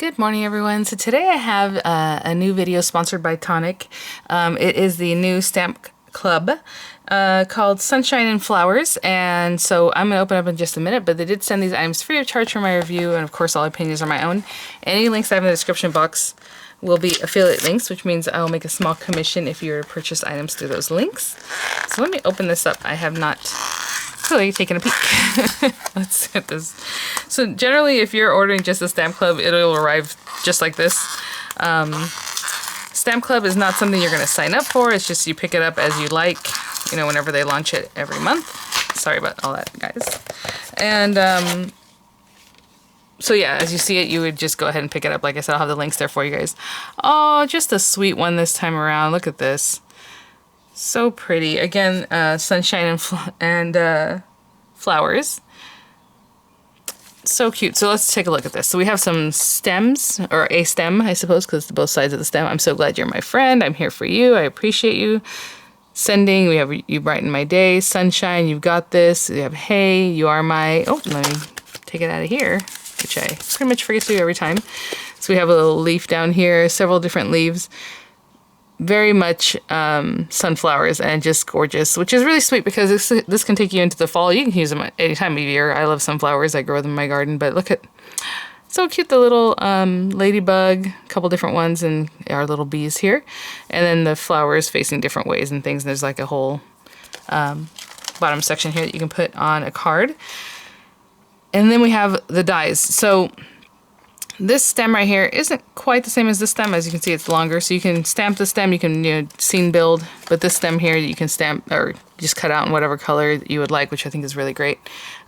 Good morning, everyone. So today I have a new video sponsored by Tonic. It is the new stamp club called Sunshine and Flowers, and so I'm going to open up in just a minute, but they did send these items free of charge for my review, and of course all opinions are my own. Any links I have in the description box will be affiliate links, which means I will make a small commission if you were to purchase items through those links. So let me open this up. I have not really taken a peek. Let's get this. So generally, if you're ordering just a stamp club, it'll arrive just like this. Stamp club is not something you're going to sign up for. It's just you pick it up as you like, you know, whenever they launch it every month. Sorry about all that, guys. And so yeah, as you see it, you would just go ahead and pick it up. Like I said, I'll have the links there for you guys. Oh, just a sweet one this time around. Look at this. So pretty. Again, sunshine and flowers. So cute. So let's take a look at this. So we have some stems, or a stem, I suppose, because both sides of the stem. I'm so glad you're my friend. I'm here for you. I appreciate you. Sending, we have you brighten my day. Sunshine, you've got this. We have hey, you are my... Oh, let me take it out of here, which I pretty much forget to do every time. So we have a little leaf down here, several different leaves. Very much sunflowers and just gorgeous, which is really sweet because this can take you into the fall. You can use them at any time of year. I love sunflowers. I grow them in my garden, but look at, so cute, the little ladybug, a couple different ones, and our little bees here. And then the flowers facing different ways and things. There's like a whole bottom section here that you can put on a card. And then we have the dies. So this stem right here isn't quite the same as this stem. As you can see, it's longer, so you can stamp the stem, you can, you know, scene build, but this stem here you can stamp or just cut out in whatever color you would like, which I think is really great.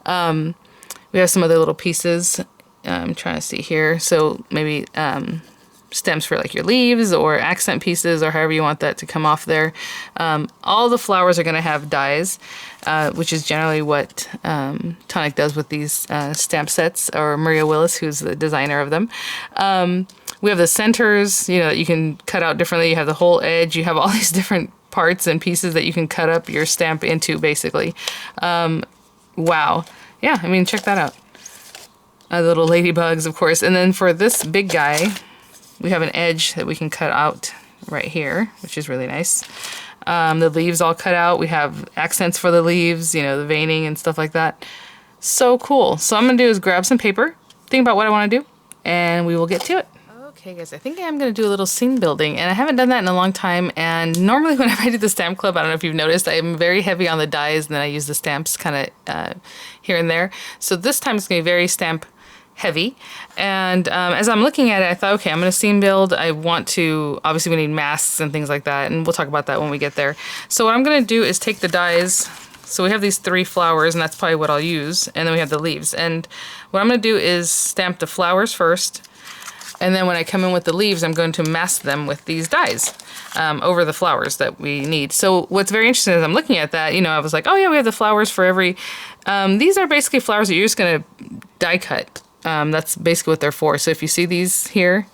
We have some other little pieces. I'm trying to see here, so maybe stems for like your leaves or accent pieces or however you want that to come off there. All the flowers are going to have dies, which is generally what Tonic does with these stamp sets, or Maria Willis, who's the designer of them. We have the centers, you know, that you can cut out differently. You have the whole edge. You have all these different parts and pieces that you can cut up your stamp into, basically. Wow. Yeah, I mean, check that out. Little ladybugs, of course. And then for this big guy, we have an edge that we can cut out right here, which is really nice. The leaves all cut out. We have accents for the leaves, you know, the veining and stuff like that. So cool. So what I'm going to do is grab some paper, think about what I want to do, and we will get to it. Okay, guys, I think I'm going to do a little scene building, and I haven't done that in a long time. And normally whenever I do the stamp club, I don't know if you've noticed, I'm very heavy on the dies, and then I use the stamps kind of here and there. So this time it's going to be very stamp heavy, and as I'm looking at it, I thought, okay, I'm going to scene build. I want to, obviously we need masks and things like that, and we'll talk about that when we get there. So what I'm going to do is take the dies. So we have these 3 flowers, and that's probably what I'll use, and then we have the leaves. And what I'm going to do is stamp the flowers first, and then when I come in with the leaves, I'm going to mask them with these dies over the flowers that we need. So what's very interesting as I'm looking at that, you know, I was like, oh yeah, we have the flowers for every... these are basically flowers that you're just going to die cut. That's basically what they're for. So if you see these here,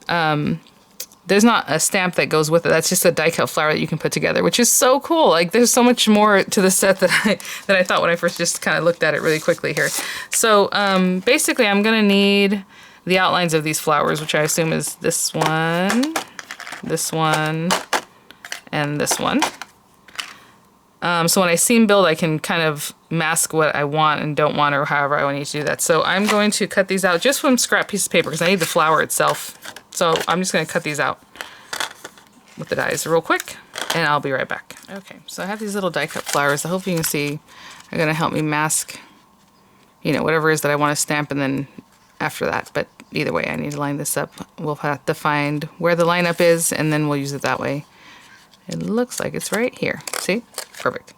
there's not a stamp that goes with it. That's just a die cut flower that you can put together, which is so cool. Like, there's so much more to the set that I thought when I first just kind of looked at it really quickly here. So basically I'm gonna need the outlines of these flowers, which I assume is this one, and this one. So when I scene build, I can kind of mask what I want and don't want, or however I need to do that. So I'm going to cut these out just from scrap piece of paper because I need the flower itself. So I'm just going to cut these out with the dies real quick, and I'll be right back. Okay, so I have these little die cut flowers. I hope you can see are going to help me mask, you know, whatever it is that I want to stamp, and then after that. But either way, I need to line this up. We'll have to find where the lineup is, and then we'll use it that way. It looks like it's right here. See? Perfect.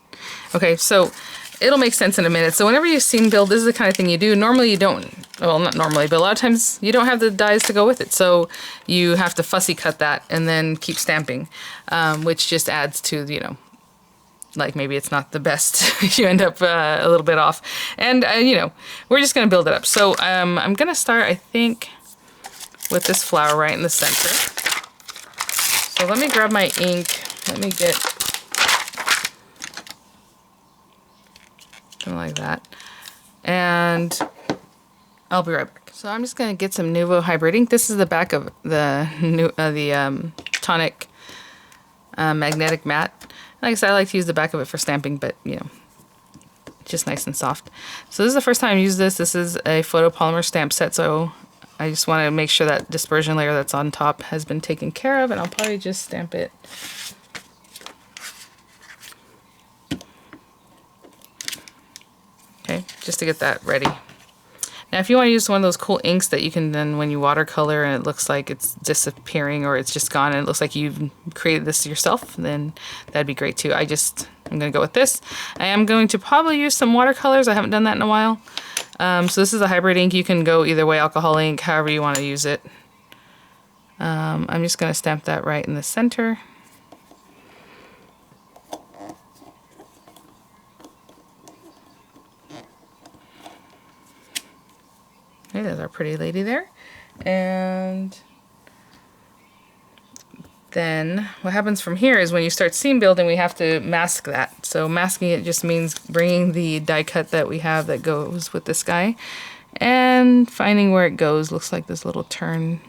Okay, so it'll make sense in a minute. So whenever you scene build, this is the kind of thing you do. Normally you don't, well, not normally, but a lot of times you don't have the dies to go with it. So you have to fussy cut that and then keep stamping, which just adds to, you know, like maybe it's not the best. You end up a little bit off. And, you know, we're just going to build it up. So I'm going to start, I think, with this flower right in the center. So let me grab my ink. Let me get something like that. And I'll be right back. So I'm just gonna get some Nuvo Hybrid ink. This is the back of the Tonic magnetic matte. Like I said, I like to use the back of it for stamping, but you know, just nice and soft. So this is the first time I use this. This is a photopolymer stamp set, so I just want to make sure that dispersion layer that's on top has been taken care of, and I'll probably just stamp it. Okay, just to get that ready. Now if you want to use one of those cool inks that you can then, when you watercolor and it looks like it's disappearing or it's just gone and it looks like you've created this yourself, then that'd be great too. I'm going to go with this. I am going to probably use some watercolors. I haven't done that in a while. So this is a hybrid ink. You can go either way, alcohol ink, however you want to use it. I'm just going to stamp that right in the center. Okay, there's our pretty lady there. And then what happens from here is when you start seam building, we have to mask that. So masking it just means bringing the die cut that we have that goes with this guy and finding where it goes. Looks like this little turn.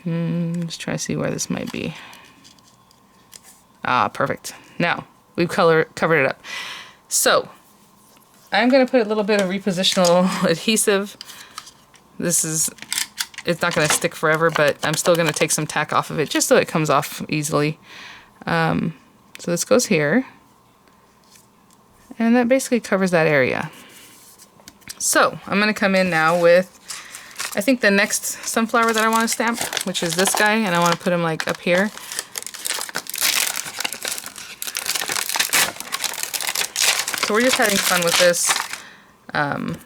Let's try to see where this might be. Ah, perfect. Now we've covered it up. So I'm going to put a little bit of repositional adhesive. It's not going to stick forever, but I'm still going to take some tack off of it just so it comes off easily. So this goes here. And that basically covers that area. So I'm going to come in now with, I think, the next sunflower that I want to stamp, which is this guy, and I want to put him like up here. So we're just having fun with this. And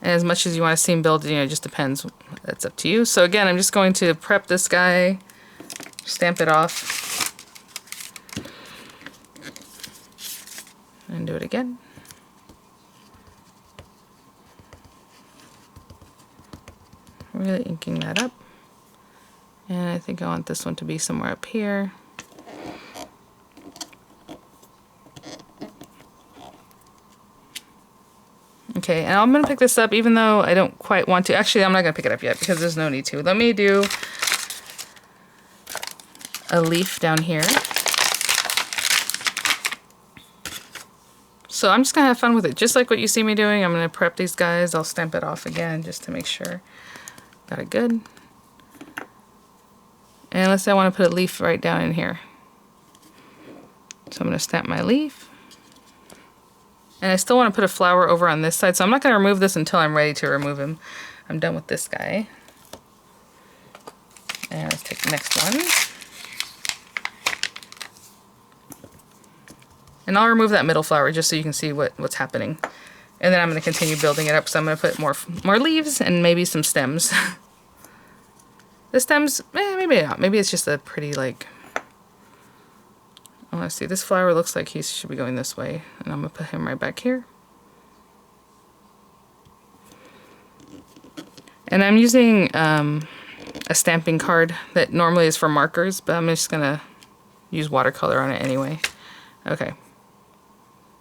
as much as you want to seam build, you know, it just depends. That's up to you. So again, I'm just going to prep this guy, stamp it off, and do it again. Really inking that up. And I think I want this one to be somewhere up here. Okay, and I'm going to pick this up even though I don't quite want to. Actually, I'm not going to pick it up yet because there's no need to. Let me do a leaf down here. So I'm just going to have fun with it. Just like what you see me doing, I'm going to prep these guys. I'll stamp it off again just to make sure. Got it good. And let's say I want to put a leaf right down in here. So I'm going to stamp my leaf. And I still want to put a flower over on this side, so I'm not going to remove this until I'm ready to remove him. I'm done with this guy. And let's take the next one. And I'll remove that middle flower just so you can see what's happening. And then I'm going to continue building it up, so I'm going to put more leaves and maybe some stems. The stems, maybe not. Maybe it's just a pretty, like... I want to see, this flower looks like he should be going this way, and I'm going to put him right back here. And I'm using a stamping card that normally is for markers, but I'm just going to use watercolor on it anyway. Okay.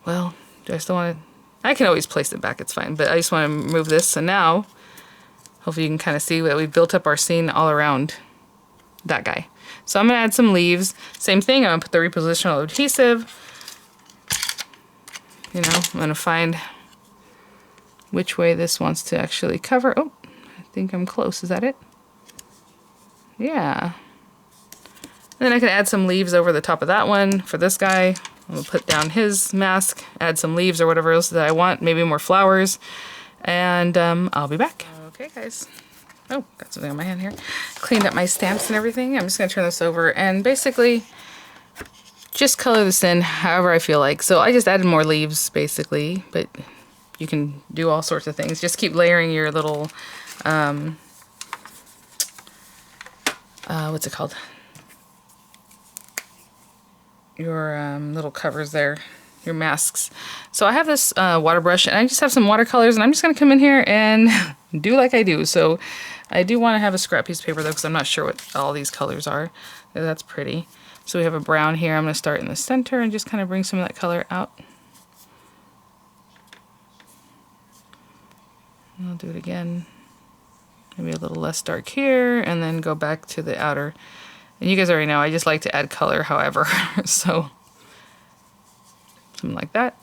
Well, do I still want to... I can always place it back, it's fine, but I just want to move this, so now, hopefully you can kind of see that we've built up our scene all around that guy. So I'm going to add some leaves. Same thing, I'm going to put the repositional adhesive. You know, I'm going to find which way this wants to actually cover. Oh, I think I'm close. Is that it? Yeah. And then I can add some leaves over the top of that one for this guy. I'm going to put down his mask, add some leaves or whatever else that I want, maybe more flowers, and I'll be back. Okay, guys. Oh, got something on my hand here. Cleaned up my stamps and everything. I'm just going to turn this over and basically just color this in however I feel like. So I just added more leaves basically, but you can do all sorts of things. Just keep layering your little, what's it called? Your little covers there, your masks. So I have this water brush and I just have some watercolors and I'm just going to come in here and do like I do. So I do want to have a scrap piece of paper though because I'm not sure what all these colors are. That's pretty. So we have a brown here. I'm going to start in the center and just kind of bring some of that color out. I'll do it again. Maybe a little less dark here, and then go back to the outer. And you guys already know I just like to add color however, so something like that.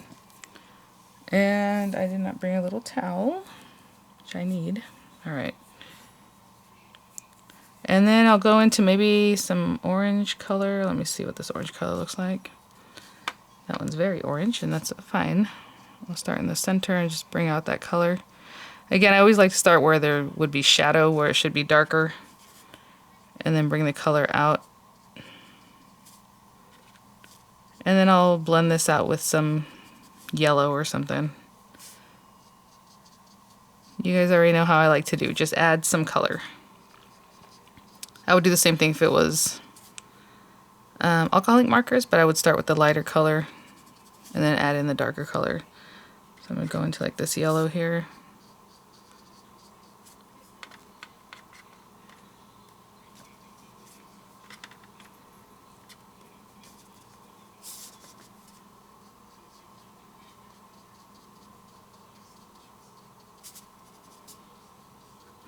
And I did not bring a little towel, which I need. All right. And then I'll go into maybe some orange color. Let me see what this orange color looks like. That one's very orange, and that's fine. I'll start in the center and just bring out that color. Again, I always like to start where there would be shadow, where it should be darker, and then bring the color out. And then I'll blend this out with some yellow or something. You guys already know how I like to do. Just add some color. I would do the same thing if it was alcoholic markers, but I would start with the lighter color and then add in the darker color. So I'm going to go into like this yellow here.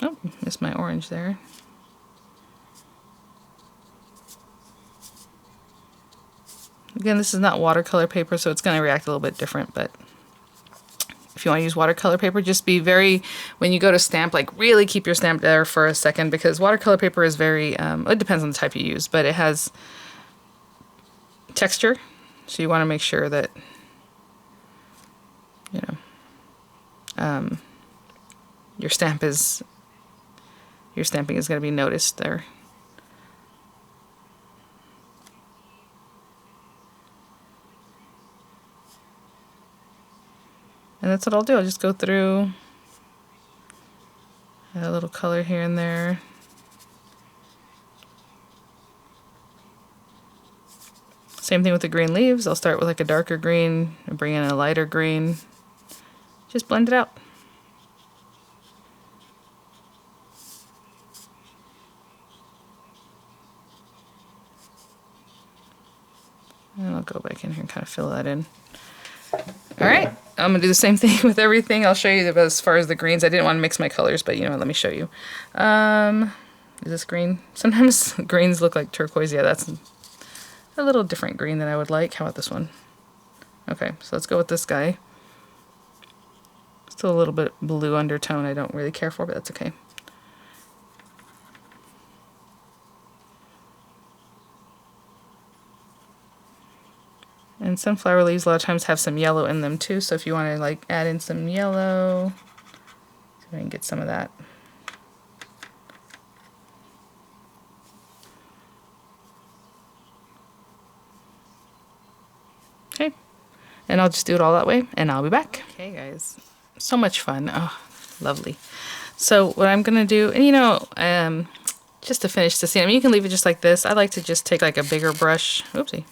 Oh, missed my orange there. Again, this is not watercolor paper, so it's going to react a little bit different, but if you want to use watercolor paper, just be very, when you go to stamp, like really keep your stamp there for a second, because watercolor paper is very, it depends on the type you use, but it has texture, so you want to make sure that, you know, your stamping is going to be noticed there. And that's what I'll do. I'll just go through, add a little color here and there. Same thing with the green leaves. I'll start with like a darker green and bring in a lighter green. Just blend it out. And I'll go back in here and kind of fill that in. All right, I'm gonna do the same thing with everything. I'll show you as far as the greens. I didn't want to mix my colors, but you know, let me show you. Is this green? Sometimes greens look like turquoise. Yeah, that's a little different green than I would like. How about this one? Okay, so let's go with this guy. Still a little bit blue undertone I don't really care for, but that's okay. And sunflower leaves a lot of times have some yellow in them too, so if you want to like add in some yellow, see if I can get some of that. Okay, and I'll just do it all that way, and I'll be back. Okay guys, so much fun. Oh, lovely. So what I'm gonna do, and you know, just to finish the scene, I mean, you can leave it just like this. I like to just take like a bigger brush, oopsie,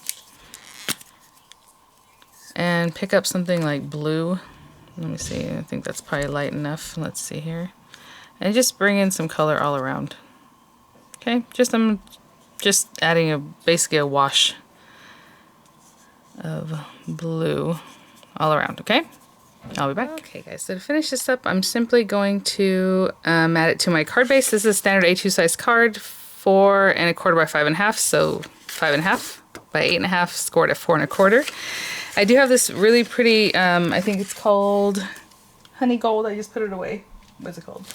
and pick up something like blue. Let me see, I think that's probably light enough. Let's see here. And just bring in some color all around. Okay, I'm just adding basically a wash of blue all around, okay? I'll be back. Okay guys, so to finish this up, I'm simply going to add it to my card base. This is a standard A2 size card, 4 1/4 by 5 1/2, so 5 1/2 by 8 1/2, scored at 4 1/4. I do have this really pretty, I think it's called Honey Gold. I just put it away. What's it called?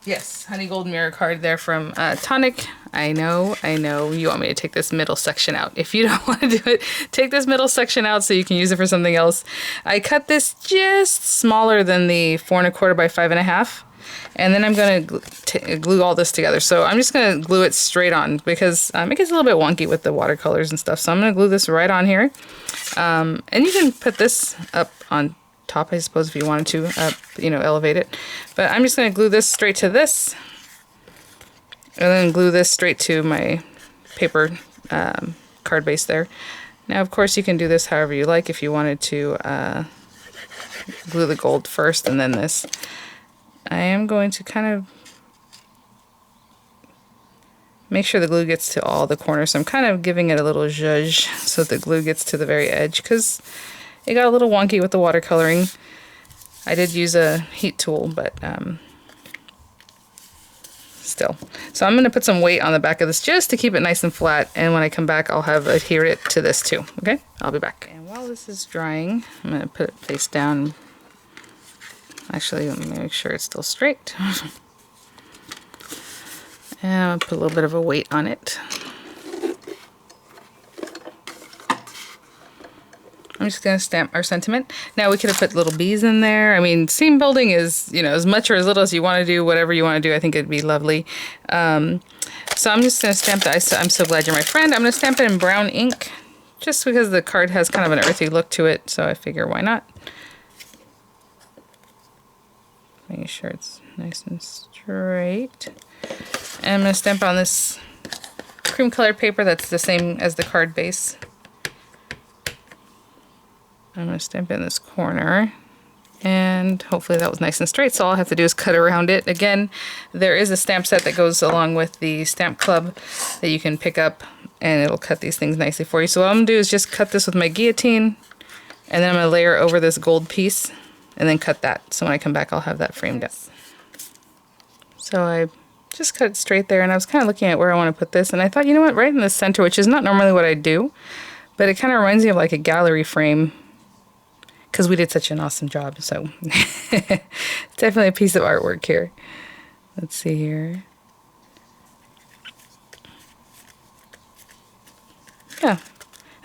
Yes, Honey Gold mirror card there from Tonic. I know, you want me to take this middle section out. If you don't want to do it, take this middle section out so you can use it for something else. I cut this just smaller than the 4 1/4 by 5 1/2. And then I'm going to glue all this together. So I'm just going to glue it straight on because it gets a little bit wonky with the watercolors and stuff. So I'm going to glue this right on here. And you can put this up on top, I suppose, if you wanted to, you know, elevate it. But I'm just going to glue this straight to this. And then glue this straight to my paper card base there. Now, of course, you can do this however you like. If you wanted to glue the gold first and then this. I am going to kind of make sure the glue gets to all the corners. So I'm kind of giving it a little zhuzh so that the glue gets to the very edge because it got a little wonky with the watercoloring. I did use a heat tool, but still. So I'm going to put some weight on the back of this just to keep it nice and flat, and when I come back I'll have adhered it to this too. Okay, I'll be back. And while this is drying, I'm going to put it face down. Actually, let me make sure it's still straight. And I'll put a little bit of a weight on it. I'm just going to stamp our sentiment. Now we could have put little bees in there. I mean, seam building is, you know, as much or as little as you want to do, whatever you want to do. I think it'd be lovely. So I'm just going to stamp that. I'm so glad you're my friend. I'm going to stamp it in brown ink just because the card has kind of an earthy look to it. So I figure why not. Making sure it's nice and straight. And I'm going to stamp on this cream colored paper that's the same as the card base. I'm going to stamp in this corner, and hopefully that was nice and straight, so all I have to do is cut around it. Again, there is a stamp set that goes along with the stamp club that you can pick up, and it'll cut these things nicely for you. So what I'm going to do is just cut this with my guillotine, and then I'm going to layer over this gold piece, and then cut that. So when I come back, I'll have that framed up. So I just cut it straight there, and I was kind of looking at where I want to put this, and I thought, you know what, right in the center, which is not normally what I do, but it kind of reminds me of like a gallery frame, because we did such an awesome job. So definitely a piece of artwork here. Let's see here. Yeah,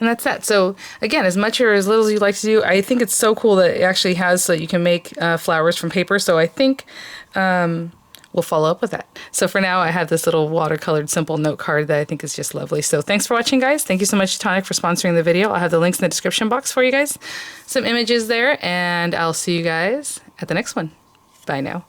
and that's that. So again, as much or as little as you like to do, I think it's so cool that it actually has so that you can make flowers from paper. So I think we'll follow up with that. So for now, I have this little watercolored simple note card that I think is just lovely. So thanks for watching, guys. Thank you so much to Tonic for sponsoring the video. I'll have the links in the description box for you guys. Some images there, and I'll see you guys at the next one. Bye now.